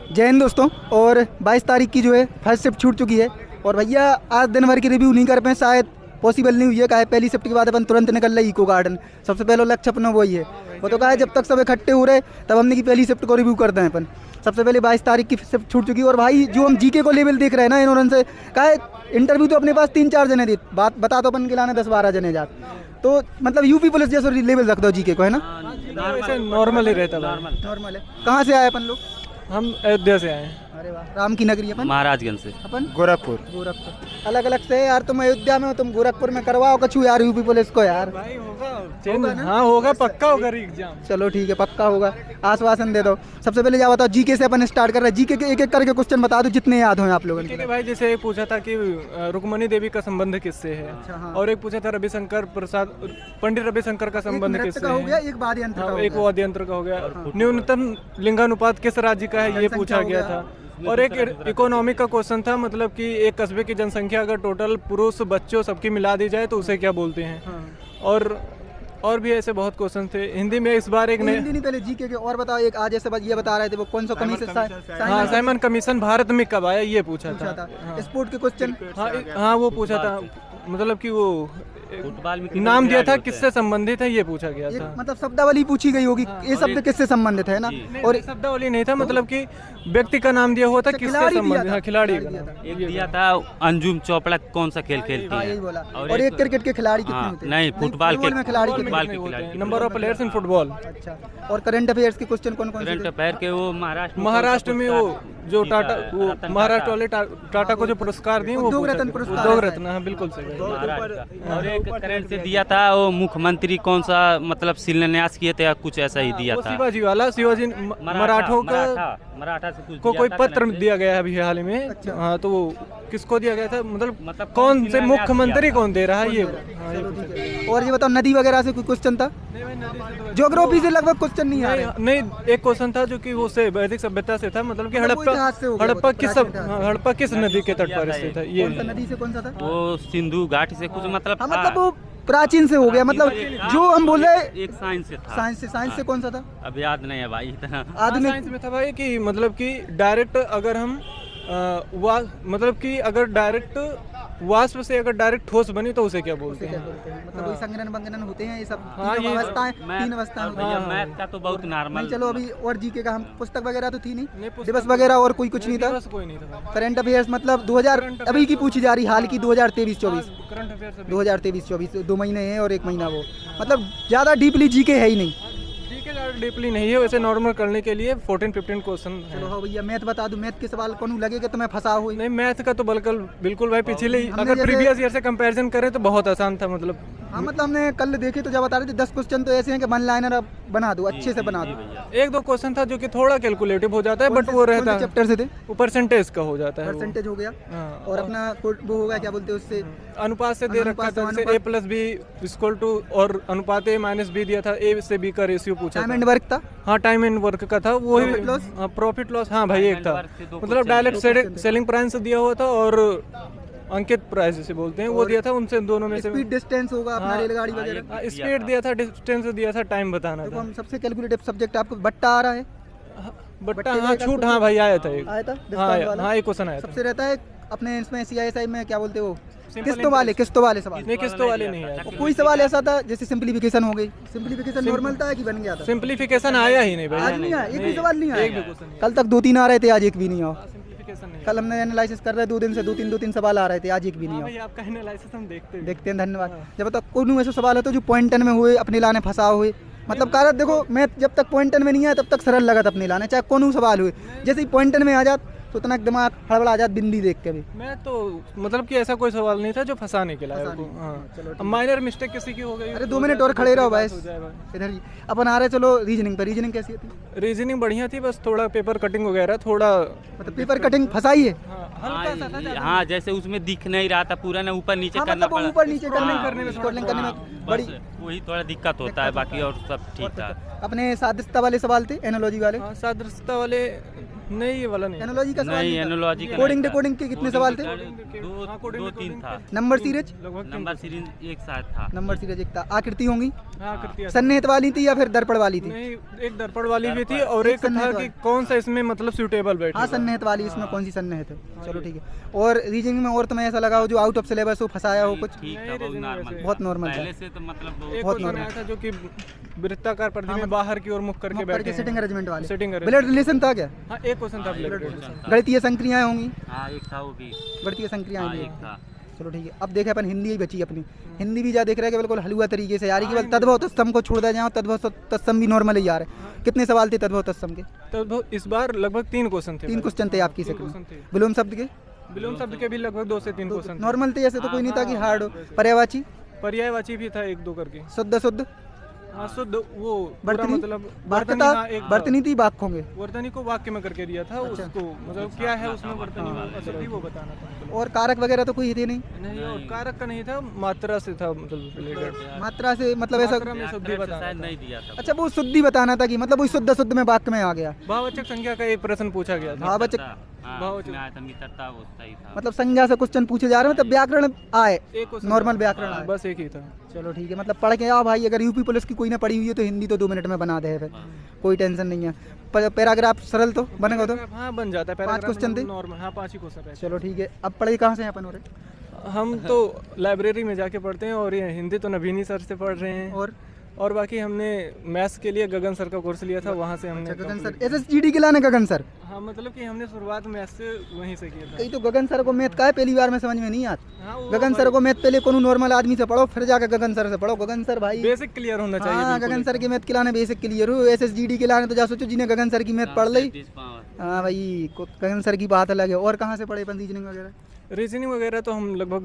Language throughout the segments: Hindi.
जय हिंद दोस्तों। और 22 तारीख की जो है फर्स्ट शिफ्ट छूट चुकी है और भैया आज दिन भर की रिव्यू नहीं कर पाए, शायद पॉसिबल नहीं हुई है। कहा पहली शिफ्ट के बाद अपन तुरंत निकल रहे इको गार्डन, सबसे पहला लक्ष्य अपना वही है। वो तो कहा जब तक सब इकट्ठे हो रहे तब हमने की पहली शिफ्ट को रिव्यू करते हैं अपन। सबसे पहले 22 तारीख की शिफ्ट छूट चुकी है और भाई जो हम जीके को लेवल देख रहे हैं ना इन्होंने से कहा इंटरव्यू तो अपने पास 3-4 जने दी, बात बता तो अपन के लाने 10-12 जने जात, तो मतलब यूपी पुलिस जैसे लेवल रख दो जीके को, है ना? नॉर्मल ही रहता है। नॉर्मल है। कहाँ से आए अपन लोग? हम अयोध्या से आए हैं। अरे वाह, राम की नगरी अपन महाराजगंज से। अपन गोरखपुर। अलग अलग से यार, तुम अयोध्या में हो, तुम गोरखपुर में करवाओ कछु यार यूपी पुलिस को यार। भाई होगा ना? हाँ होगा, पक्का होगा एग्जाम। चलो ठीक है, पक्का होगा, आश्वासन दे दो। सबसे पहले क्या बताओ, जीके से अपन स्टार्ट कर रहे हैं। जीके के एक एक करके क्वेश्चन बता दो जितने याद हो आप लोगों ठीक है भाई, जैसे एक पूछा था कि रुक्मणी देवी का संबंध किससे है। अच्छा, हाँ। और एक पूछा था रविशंकर प्रसाद, पंडित रविशंकर का संबंध किससे हो गया, है। एक वाद्य यंत्र का हो एक गया। वाद्य यंत्र का हो गया। न्यूनतम लिंगानुपात किस राज्य का है, ये पूछा गया था। और एक इकोनॉमिक का क्वेश्चन था, मतलब कि एक कस्बे की जनसंख्या अगर टोटल पुरुष बच्चों सबकी मिला दी जाए तो उसे क्या बोलते हैं। और भी ऐसे बहुत क्वेश्चन थे हिंदी में। इस बार एक हिंदी नहीं, पहले जीके के और बताओ। एक आज ऐसे ये बता रहे थे वो कौन सा कमीशन, हाँ साइमन कमीशन भारत में कब आया, ये पूछा था। स्पोर्ट के क्वेश्चन, हाँ वो पूछा था, मतलब कि वो नाम दिया था किससे संबंधित है, ये पूछा गया था। मतलब शब्दावली पूछी गई होगी, ये शब्द किससे संबंधित है ना। और शब्दावली नहीं था, मतलब कि व्यक्ति का नाम दिया हुआ था किससे संबंधित। हाँ खिलाड़ी एक दिया था अंजुम चोपड़ा कौन सा खेल खेलती है, यही बोला। और एक क्रिकेट के खिलाड़ी कितने होते हैं? नहीं, फुटबॉल के खिलाड़ी खिलाड़ी। Number of players in football. अच्छा, और करंट अफेयर्स के क्वेश्चन कौन कौन से? करंट अफेयर के वो महाराष्ट्र में वो जो टाटा, वो महाराष्ट्र वाले टाटा को जो पुरस्कार दिए वो उद्योग रत्न पुरस्कार। उद्योग रत्न, हाँ बिल्कुल सही। और एक करंट से दिया था वो मुख्यमंत्री कौन सा मतलब शिलान्यास किए थे या कुछ ऐसा ही दिया था। शिवाजी वाला, शिवाजी मराठों का मराठा से कुछ को कोई पत्र दिया गया है अभी हाल ही में। अच्छा। हाँ तो वो किसको दिया गया था, मतलब कौन से मुख्यमंत्री कौन दे रहा है ये। चलो ठीक है। और ये बताओ नदी वगैरह से कोई क्वेश्चन था? ज्योग्राफी से लगभग क्वेश्चन नहीं आ रहे। नहीं, एक क्वेश्चन था जो कि वो से वैदिक सभ्यता से था, मतलब कि हड़प्पा किस नदी के तट पर स्थित है। ये नदी से कौन सा था? वो सिंधु घाटी से कुछ मतलब मतलब वो प्राचीन से हो गया, मतलब जो हम बोले एक साइंस से था। साइंस से कौन सा था? अब याद नहीं है भाई इतना। आधुनिक साइंस में था भाई कि मतलब कि डायरेक्ट अगर हम मतलब कि अगर डायरेक्ट वाष्प से अगर डायरेक्ट ठोस बनी तो उसे क्या बोलते हैं? मतलब वही संघनन वंगनन होते हैं ये सब। हाँ, ये अवस्थाएं, 3 अवस्थाएं होती हैं। मैथ का तो बहुत नॉर्मल। चलो अभी और जीके का हम पुस्तक वगैरह तो थी नहीं, दिवस वगैरह और कोई कुछ नहीं था। कोई नहीं था। करंट अफेयर्स मतलब 2000 अभी की पूछी जा रही, हाल की 2023-24। करंट अफेयर 2023-24 2 महीने हैं और 1 महीना वो, मतलब ज़्यादा डीपली जीके है ही नहीं। डीपली नहीं है, वैसे नॉर्मल करने के लिए 14-15 क्वेश्चन है। चलो हाँ भैया, मैथ बता दूं, मैथ के सवाल कौन लगेगा तो मैं फंसा हुई। नहीं, मैथ का तो बिल्कुल भाई पिछले अगर प्रीवियस ईयर से कंपैरिजन करें तो बहुत आसान था। मतलब हाँ, मतलब हमने कल देखे तो जब बता रहे थे 10 क्वेश्चन तो ऐसे हैं कि वन लाइनर बना दो, अच्छे से बना दो। 1-2 क्वेश्चन था जो कि थोड़ा कैलकुलेटिव हो जाता है, बट वो रहता है चैप्टर से थे, वो परसेंटेज का हो जाता है। परसेंटेज हो गया। हाँ, और अपना वो होगा क्या बोलते हैं उससे, अनुपात से दे रखा था, जैसे A+B और अनुपात A-B दिया था, A से B का रेशियो पूछा। टाइम एंड वर्क था। हाँ टाइम एंड वर्क का था, वो प्रॉफिट लॉस। हाँ भाई एक था, मतलब डायरेक्ट सेलिंग प्राइस दिया हुआ था और अंकित प्राइस से बोलते हैं वो दिया था। उनसे दोनों में से स्पीड डिस्टेंस होगा अपना, रेलगाड़ी वगैरह। स्पीड दिया था, डिस्टेंस दिया था, टाइम बताना था। हम सबसे कैलकुलेटिव सब्जेक्ट आपको बट्टा आ रहा है? बट्टा हाँ छूट, हाँ भाई आया था एक। आया था हाँ एक क्वेश्चन आया था। सबसे रहता है अपने इसमें CISI में क्या बोलते हो, किस्तों वाले सवाल। नहीं किस्तों वाले नहीं आया। कोई सवाल ऐसा था जैसे सिंप्लीफिकेशन हो गई, सिंप्लीफिकेशन नॉर्मल था कि बन गया था? सिंप्लीफिकेशन आया ही नहीं भाई, आज नहीं आया, एक भी सवाल नहीं आया। क्वेश्चन कल तक 2-3 आ रहे थे, आज एक भी नहीं आया। कल हमने एनालिसिस कर रहे 2 दिन से 2-3 सवाल आ रहे थे, आज एक भी नहीं आया। आपका एनालिसिस हम देखते हैं। धन्यवाद। जब बताओ कोई ऐसे सवाल है तो जो पॉइंट 10 में हुए, अपने लाने फंसा हुए, मतलब कारक देखो मैं जब तक पॉइंट 10 में नहीं आया तब तक सरल लगा था अपने लाने, चाहे कौन सवाल हुए। जैसे ही पॉइंट 10 में आ जात तो उतना दिमाग हड़बड़ा आ जात बिंदी देख के भी। मैं तो मतलब कि ऐसा कोई सवाल नहीं था जो फंसाने के लायक हो। हाँ, माइनर मिस्टेक किसी की हो गई। अरे 2 मिनट और खड़े रहो भाई इधर ही। अपन आ रहे, चलो रीजनिंग पर। रीजनिंग कैसी थी? रीजनिंग बढ़िया थी, बस थोड़ा पेपर कटिंग वगैरह थोड़ा, मतलब पेपर कटिंग फंसाई है। हाँ जैसे उसमें दिख नहीं रहा था पूरा ना, ऊपर नीचे करना पड़ा। ऊपर नीचे करने में बड़ी वही थोड़ा दिक्कत होता है, बाकी और सब ठीक था। अपने सादृश्यता वाले सवाल थे, एनालॉजी वाले। सादृश्यता वाले नहीं, ये वाला नहीं। एनालॉजी का नहीं, एनालॉजी का कोडिंग के कितने सवाल थे? 2-3 था। नंबर सीरीज एक साथ था। नंबर सीरीज एक था। आकृति होंगी हाँ कृतिया था। सन्निहित वाली थी या फिर दर्पण वाली थी? नहीं, एक दर्पण वाली भी थी और एक था सन्निहित कि वाली। कौन सा इसमें मतलब सूटेबल बैठे। हाँ सन्निहित वाली, इसमें कौन सी सन्निहित है? चलो ठीक है। और रीजनिंग में और तुम्हें ऐसा लगा हो जो आउट ऑफ सिलेबस हो, फंसाया हो कुछ? ठीक था, नहीं, बहुत reasoning नॉर्मल वैसे- बहुत नॉर्मल पहले है। से तो मतलब एक बहुत क्वेश्चन normal। आया था जो कि वृत्ताकार परिधि में बाहर की ओर मुख करके बैठे करके सिटिंग अरेंजमेंट वाले। सिटिंग ब्लड रिलेशन था क्या? हाँ एक क्वेश्चन था ब्लड गणितीय संक्रियाएं होंगी, हाँ एक था वो भी, गणितीय संक्रियाएं हाँ भी। एक था। चलो ठीक है। अब देखे अपन हिंदी ही बची अपनी। हिंदी भी जा देख रहे हैं कि बिल्कुल हलुआ तरीके से यार, केवल तद्भव तत्सम को छोड़ दिया जाए, तद्भव तत्सम भी नॉर्मल ही यार है। कितने सवाल थे तद्भव तत्सम के? तो इस बार लगभग 3 क्वेश्चन थे। 3 क्वेश्चन थे आपकी तीन सेकंड क्वेश्चन में। थे। विलोम शब्द के विलोम शब्द के भी लगभग 2 से 3 क्वेश्चन थे। नॉर्मल थे, ऐसे तो कोई नहीं था कि हार्ड हो। पर्यायवाची, पर्यायवाची भी था 1-2 करके। शुद्ध शुद्ध, हाँ शुद्ध वो पूरा वर्तनी, मतलब वाक्यता, हाँ, एक वर्तनी थी, वाक्य होंगे। वर्तनी को वाक्य में करके दिया था उसको, मतलब क्या है उसमें वर्तनी में अशुद्धि वो बताना था। और कारक वगैरह तो कोई थे नहीं। नहीं और कारक का नहीं था, मात्रा से था मतलब रिलेटेड। मात्रा से मतलब ऐसा, मात्रा में शुद्धि शायद बताना नहीं दिया था। अच्छा वो शुद्धि बताना था कि मतलब वो शुद्ध शुद्ध में वाक्य में आ गया। भाववाचक संख्या का एक प्रश्न पूछा गया था। भाववाचक, हाँ, भाववाचक। उसमें आया था मित्रता, वो सही था। मतलब संज्ञा से क्वेश्चन पूछे जा रहे हैं, मतलब व्याकरण आए, एक क्वेश्चन नॉर्मल था। व्याकरण आए। बस एक ही था। चलो ठीक है। मतलब पढ़ के आओ भाई, अगर यूपी पुलिस की कोई ना पढ़ी हुई है तो हिंदी तो 2 मिनट में बना दे, फिर कोई टेंशन नहीं है। पैराग्राफ सरल तो बनेगा तो। हाँ बन जाता है। 5 पैराग्राफ क्वेश्चन थे? नॉर्मल, हाँ 5 ही क्वेश्चन रहते चलो ठीक है। अब पढ़े कहाँ से हैं अपन? और हैं। हम तो लाइब्रेरी में जाके पढ़ते हैं और ये हिंदी तो नवीनी सर से पढ़ रहे हैं। और बाकी हमने मैथ्स के लिए गगन सर का कोर्स लिया था, वहाँ से हमने गगन सर, complete- SSGD के लाने गगन सर। हाँ मतलब कि हमने शुरुआत मैथ्स से वहीं से किया था। कहीं तो गगन सर को मैथ का है पहली बार में समझ में नहीं आता। हाँ वो गगन सर को मैथ पहले कोनो नॉर्मल आदमी से पढ़ो, फिर जाकर गगन सर से पढ़ो। गगन सर भाई, बेसिक क्लियर होना चाहिए। हाँ बिल्कुल गगन सर के मैथ के लाने बेसिक क्लियर हो। SSGD के लाने तो जा सोचो जिन्हें गगन सर की मैथ पढ़ ली। हाँ भाई, गगन सर की बात अलग है। और कहाँ से पढ़े अपन रीजनिंग वगैरह? रीजनिंग वगैरह तो हम लगभग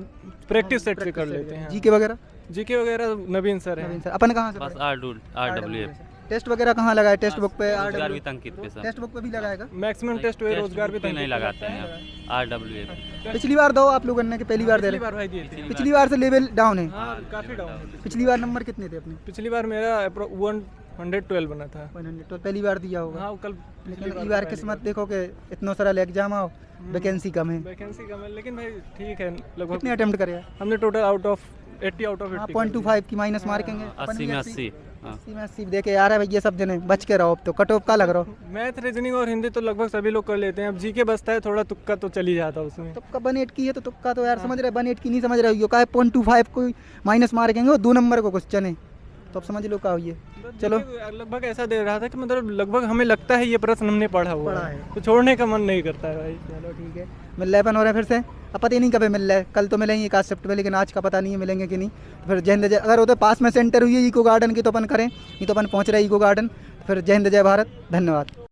प्रैक्टिस सेट से कर लेते हैं। जीके वगैरह? जीके वगैरह नवीन सर नवीन हैं। सर। अपन कहाँ से बस पढ़े? RWF टेस्ट वगैरह कहाँ लगाए? टेस्ट बुक पे? रोजगार भी तंकित पे सर, टेस्ट बुक पे भी लगाएगा? मैक्सिमम टेस्ट हुए रोजगार भी पे तंग नहीं लगाते हैं आप। RWF पिछली बार दो आप लोगों ने कि पहली बार दे पिछली रहे? बार भाई दिए थे। पिछली बार से लेवल डाउन है। हाँ काफी डाउन है। पिछली बार नंबर कितने थे अपने? पिछली बार मेरा 112 बना था। 100 तो पहली बार दिया होगा। हाँ कल लेकिन इस बार किस्मत देखो कि इतना सारा एग्जाम आओ, वैकेंसी कम है। वैकेंसी कम है, लेकिन भाई ठीक है लगभग कितने अटेम्प्ट करे? हमने total out of 80 out of 80 0.25 की माइनस मार्केंगे। 80 में 80। हाँ 80 में 80 देके यार है भैया, सब जने बच के रहो। अब तो कट ऑफ का लग रहा हो? मैथ, रीजनिंग और हिंदी तो लगभग सभी लोग कर लेते हैं। अब जीके बचता है, थोड़ा तुक्का तो चल ही जाता है उसमें। तुक्का 1.8 की है तो तुक्का तो यार समझ रहे, 1.8 की नहीं समझ रहे हो? का 0.25 को माइनस मार्केंगे और 2 नंबर को क्वेश्चन है, तो अब समझ लो का हुई है। चलो लगभग ऐसा दे रहा था कि मतलब लगभग हमें लगता है ये प्रश्न हमने पढ़ा हुआ पढ़ा है, है। तो छोड़ने का मन नहीं करता है भाई। चलो ठीक है। मिल रहा है अपन हो रहा है फिर से। अब पता ही नहीं कभी मिल रहा है। कल तो मिलेंगे 1 शिफ्ट में, लेकिन आज का पता नहीं है मिलेंगे कि नहीं। तो फिर जय हिंद जय, अगर होते पास में सेंटर हुई है इको गार्डन की तो अपन करें, नहीं तो अपन पहुँच रहे इको गार्डन। फिर जय हिंद जय भारत, धन्यवाद।